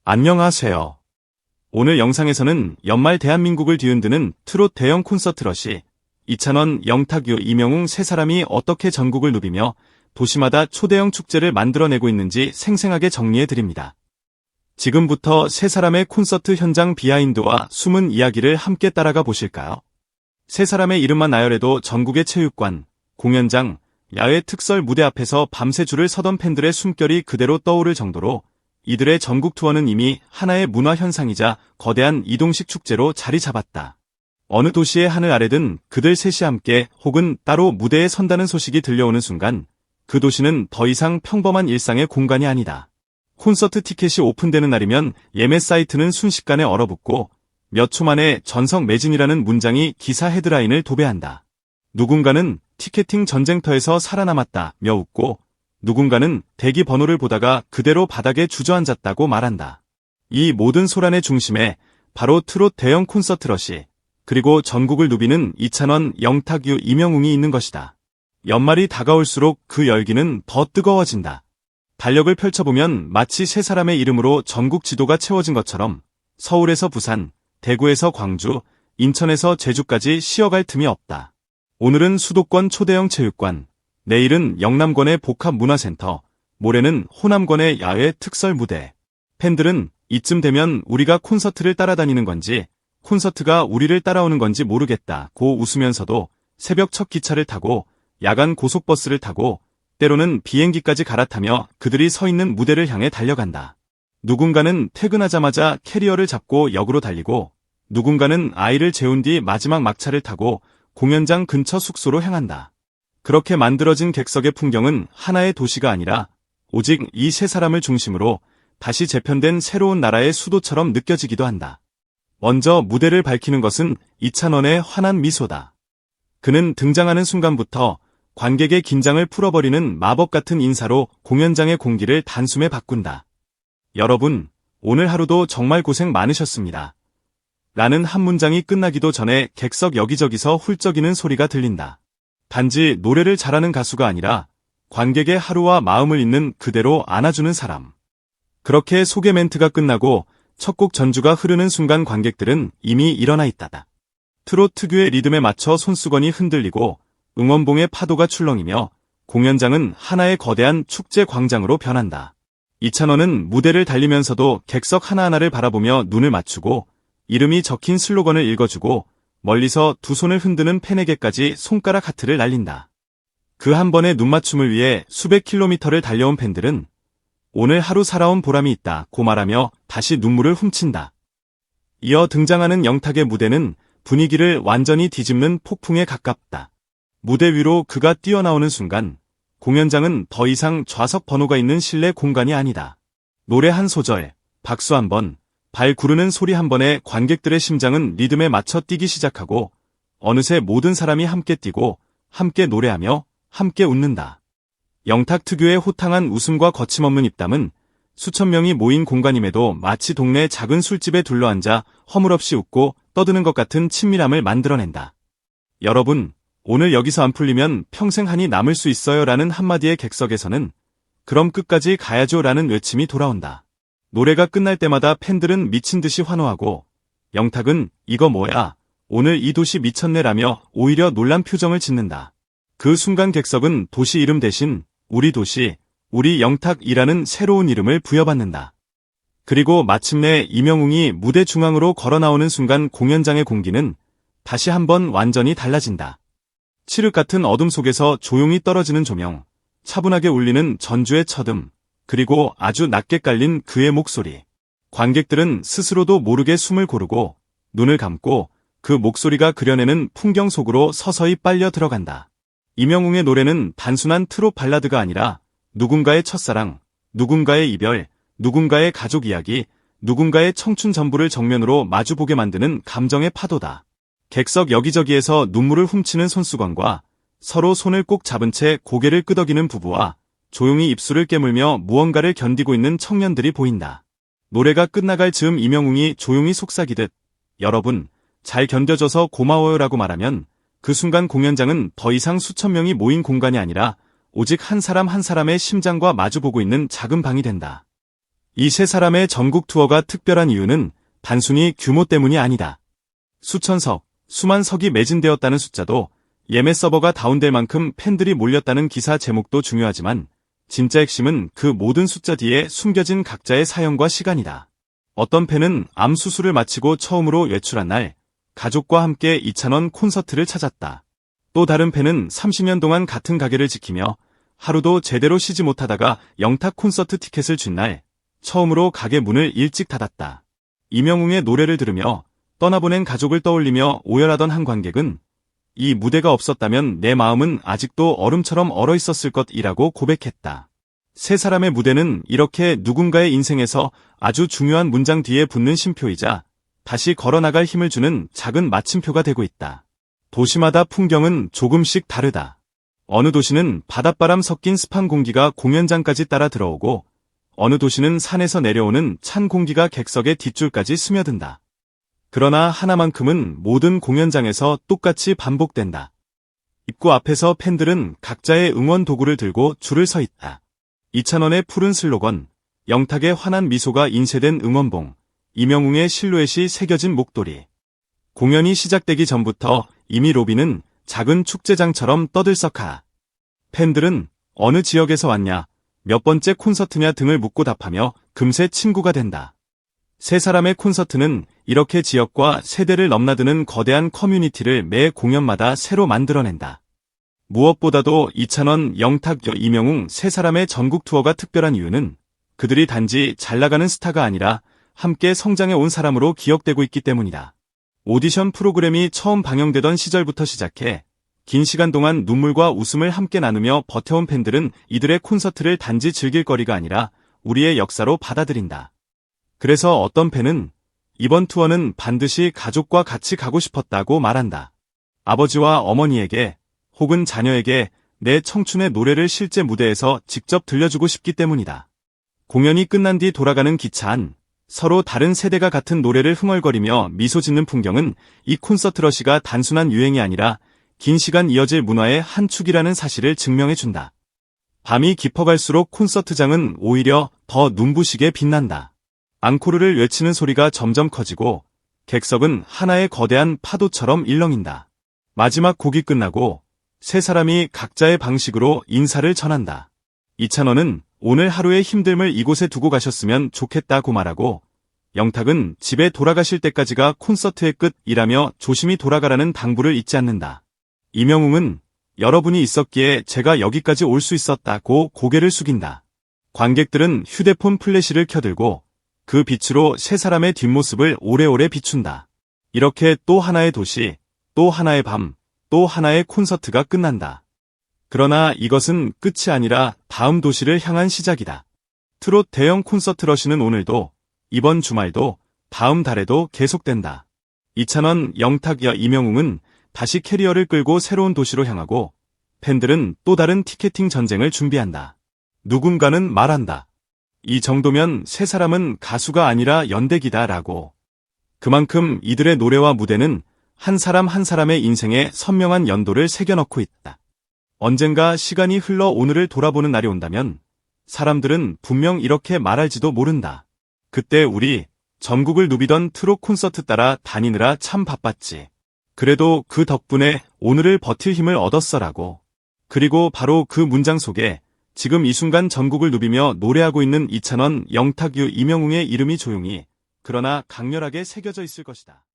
안녕하세요. 오늘 영상에서는 연말 대한민국을 뒤흔드는 트롯 대형 콘서트 러시, 이찬원, 영탁유, 이명웅 세 사람이 어떻게 전국을 누비며 도시마다 초대형 축제를 만들어내고 있는지 생생하게 정리해드립니다. 지금부터 세 사람의 콘서트 현장 비하인드와 숨은 이야기를 함께 따라가 보실까요? 세 사람의 이름만 나열해도 전국의 체육관, 공연장, 야외 특설 무대 앞에서 밤새 줄을 서던 팬들의 숨결이 그대로 떠오를 정도로 이들의 전국 투어는 이미 하나의 문화 현상이자 거대한 이동식 축제로 자리 잡았다. 어느 도시의 하늘 아래 든 그들 셋이 함께 혹은 따로 무대에 선다는 소식이 들려오는 순간 그 도시는 더 이상 평범한 일상의 공간이 아니다. 콘서트 티켓이 오픈되는 날이면 예매 사이트는 순식간에 얼어붙고 몇 초 만에 전석 매진이라는 문장이 기사 헤드라인을 도배한다. 누군가는 티켓팅 전쟁터에서 살아남았다며 웃고 누군가는 대기 번호를 보다가 그대로 바닥에 주저앉았다고 말한다. 이 모든 소란의 중심에 바로 트롯 대형 콘서트 러시, 그리고 전국을 누비는 이찬원, 영탁유, 이명웅이 있는 것이다. 연말이 다가올수록 그 열기는 더 뜨거워진다. 달력을 펼쳐보면 마치 세 사람의 이름으로 전국 지도가 채워진 것처럼 서울에서 부산, 대구에서 광주, 인천에서 제주까지 쉬어갈 틈이 없다. 오늘은 수도권 초대형 체육관, 내일은 영남권의 복합문화센터, 모레는 호남권의 야외 특설 무대. 팬들은 이쯤 되면 우리가 콘서트를 따라다니는 건지 콘서트가 우리를 따라오는 건지 모르겠다고 웃으면서도 새벽 첫 기차를 타고 야간 고속버스를 타고 때로는 비행기까지 갈아타며 그들이 서 있는 무대를 향해 달려간다. 누군가는 퇴근하자마자 캐리어를 잡고 역으로 달리고 누군가는 아이를 재운 뒤 마지막 막차를 타고 공연장 근처 숙소로 향한다. 그렇게 만들어진 객석의 풍경은 하나의 도시가 아니라 오직 이 세 사람을 중심으로 다시 재편된 새로운 나라의 수도처럼 느껴지기도 한다. 먼저 무대를 밝히는 것은 이찬원의 환한 미소다. 그는 등장하는 순간부터 관객의 긴장을 풀어버리는 마법 같은 인사로 공연장의 공기를 단숨에 바꾼다. 여러분, 오늘 하루도 정말 고생 많으셨습니다. 라는 한 문장이 끝나기도 전에 객석 여기저기서 훌쩍이는 소리가 들린다. 단지 노래를 잘하는 가수가 아니라 관객의 하루와 마음을 있는 그대로 안아주는 사람. 그렇게 소개 멘트가 끝나고 첫 곡 전주가 흐르는 순간 관객들은 이미 일어나 있다. 트롯 특유의 리듬에 맞춰 손수건이 흔들리고 응원봉의 파도가 출렁이며 공연장은 하나의 거대한 축제 광장으로 변한다. 이찬원은 무대를 달리면서도 객석 하나하나를 바라보며 눈을 맞추고 이름이 적힌 슬로건을 읽어주고 멀리서 두 손을 흔드는 팬에게까지 손가락 하트를 날린다. 그 한 번의 눈맞춤을 위해 수백 킬로미터를 달려온 팬들은 오늘 하루 살아온 보람이 있다고 말하며 다시 눈물을 훔친다. 이어 등장하는 영탁의 무대는 분위기를 완전히 뒤집는 폭풍에 가깝다. 무대 위로 그가 뛰어나오는 순간 공연장은 더 이상 좌석 번호가 있는 실내 공간이 아니다. 노래 한 소절, 박수 한 번, 발 구르는 소리 한 번에 관객들의 심장은 리듬에 맞춰 뛰기 시작하고 어느새 모든 사람이 함께 뛰고 함께 노래하며 함께 웃는다. 영탁 특유의 호탕한 웃음과 거침없는 입담은 수천 명이 모인 공간임에도 마치 동네 작은 술집에 둘러앉아 허물없이 웃고 떠드는 것 같은 친밀함을 만들어낸다. 여러분, 오늘 여기서 안 풀리면 평생 한이 남을 수 있어요 라는 한마디의 객석에서는 그럼 끝까지 가야죠 라는 외침이 돌아온다. 노래가 끝날 때마다 팬들은 미친 듯이 환호하고 영탁은 이거 뭐야, 오늘 이 도시 미쳤네 라며 오히려 놀란 표정을 짓는다. 그 순간 객석은 도시 이름 대신 우리 도시, 우리 영탁이라는 새로운 이름을 부여받는다. 그리고 마침내 이명웅이 무대 중앙으로 걸어 나오는 순간 공연장의 공기는 다시 한번 완전히 달라진다. 칠흑 같은 어둠 속에서 조용히 떨어지는 조명, 차분하게 울리는 전주의 첫음, 그리고 아주 낮게 깔린 그의 목소리. 관객들은 스스로도 모르게 숨을 고르고 눈을 감고 그 목소리가 그려내는 풍경 속으로 서서히 빨려 들어간다. 이명웅의 노래는 단순한 트롯 발라드가 아니라 누군가의 첫사랑, 누군가의 이별, 누군가의 가족 이야기, 누군가의 청춘 전부를 정면으로 마주보게 만드는 감정의 파도다. 객석 여기저기에서 눈물을 훔치는 손수건과 서로 손을 꼭 잡은 채 고개를 끄덕이는 부부와 조용히 입술을 깨물며 무언가를 견디고 있는 청년들이 보인다. 노래가 끝나갈 즈음 이명웅이 조용히 속삭이듯 여러분, 잘 견뎌줘서 고마워요라고 말하면 그 순간 공연장은 더 이상 수천 명이 모인 공간이 아니라 오직 한 사람 한 사람의 심장과 마주보고 있는 작은 방이 된다. 이 세 사람의 전국 투어가 특별한 이유는 단순히 규모 때문이 아니다. 수천 석, 수만 석이 매진되었다는 숫자도, 예매 서버가 다운될 만큼 팬들이 몰렸다는 기사 제목도 중요하지만 진짜 핵심은 그 모든 숫자 뒤에 숨겨진 각자의 사연과 시간이다. 어떤 팬은 암 수술을 마치고 처음으로 외출한 날 가족과 함께 이찬원 콘서트를 찾았다. 또 다른 팬은 30년 동안 같은 가게를 지키며 하루도 제대로 쉬지 못하다가 영탁 콘서트 티켓을 준 날 처음으로 가게 문을 일찍 닫았다. 이명웅의 노래를 들으며 떠나보낸 가족을 떠올리며 오열하던 한 관객은 이 무대가 없었다면 내 마음은 아직도 얼음처럼 얼어있었을 것이라고 고백했다. 세 사람의 무대는 이렇게 누군가의 인생에서 아주 중요한 문장 뒤에 붙는 쉼표이자 다시 걸어나갈 힘을 주는 작은 마침표가 되고 있다. 도시마다 풍경은 조금씩 다르다. 어느 도시는 바닷바람 섞인 습한 공기가 공연장까지 따라 들어오고 어느 도시는 산에서 내려오는 찬 공기가 객석의 뒷줄까지 스며든다. 그러나 하나만큼은 모든 공연장에서 똑같이 반복된다. 입구 앞에서 팬들은 각자의 응원 도구를 들고 줄을 서 있다. 이찬원의 푸른 슬로건, 영탁의 환한 미소가 인쇄된 응원봉, 이명웅의 실루엣이 새겨진 목도리. 공연이 시작되기 전부터 이미 로비는 작은 축제장처럼 떠들썩하. 팬들은 어느 지역에서 왔냐, 몇 번째 콘서트냐 등을 묻고 답하며 금세 친구가 된다. 세 사람의 콘서트는 이렇게 지역과 세대를 넘나드는 거대한 커뮤니티를 매 공연마다 새로 만들어낸다. 무엇보다도 이찬원, 영탁, 이명웅 세 사람의 전국 투어가 특별한 이유는 그들이 단지 잘나가는 스타가 아니라 함께 성장해 온 사람으로 기억되고 있기 때문이다. 오디션 프로그램이 처음 방영되던 시절부터 시작해 긴 시간 동안 눈물과 웃음을 함께 나누며 버텨온 팬들은 이들의 콘서트를 단지 즐길 거리가 아니라 우리의 역사로 받아들인다. 그래서 어떤 팬은 이번 투어는 반드시 가족과 같이 가고 싶었다고 말한다. 아버지와 어머니에게 혹은 자녀에게 내 청춘의 노래를 실제 무대에서 직접 들려주고 싶기 때문이다. 공연이 끝난 뒤 돌아가는 기차 안, 서로 다른 세대가 같은 노래를 흥얼거리며 미소 짓는 풍경은 이 콘서트 러시가 단순한 유행이 아니라 긴 시간 이어질 문화의 한 축이라는 사실을 증명해준다. 밤이 깊어갈수록 콘서트장은 오히려 더 눈부시게 빛난다. 앙코르를 외치는 소리가 점점 커지고 객석은 하나의 거대한 파도처럼 일렁인다. 마지막 곡이 끝나고 세 사람이 각자의 방식으로 인사를 전한다. 이찬원은 오늘 하루의 힘듦을 이곳에 두고 가셨으면 좋겠다고 말하고 영탁은 집에 돌아가실 때까지가 콘서트의 끝이라며 조심히 돌아가라는 당부를 잊지 않는다. 이명웅은 여러분이 있었기에 제가 여기까지 올 수 있었다고 고개를 숙인다. 관객들은 휴대폰 플래시를 켜들고 그 빛으로 세 사람의 뒷모습을 오래오래 비춘다. 이렇게 또 하나의 도시, 또 하나의 밤, 또 하나의 콘서트가 끝난다. 그러나 이것은 끝이 아니라 다음 도시를 향한 시작이다. 트롯 대형 콘서트 러시는 오늘도, 이번 주말도, 다음 달에도 계속된다. 이찬원, 영탁, 이명웅은 다시 캐리어를 끌고 새로운 도시로 향하고 팬들은 또 다른 티켓팅 전쟁을 준비한다. 누군가는 말한다. 이 정도면 세 사람은 가수가 아니라 연대기다라고. 그만큼 이들의 노래와 무대는 한 사람 한 사람의 인생에 선명한 연도를 새겨넣고 있다. 언젠가 시간이 흘러 오늘을 돌아보는 날이 온다면 사람들은 분명 이렇게 말할지도 모른다. 그때 우리 전국을 누비던 트롯 콘서트 따라 다니느라 참 바빴지. 그래도 그 덕분에 오늘을 버틸 힘을 얻었어라고. 그리고 바로 그 문장 속에 지금 이 순간 전국을 누비며 노래하고 있는 이찬원, 영탁, 이명웅의 이름이 조용히 그러나 강렬하게 새겨져 있을 것이다.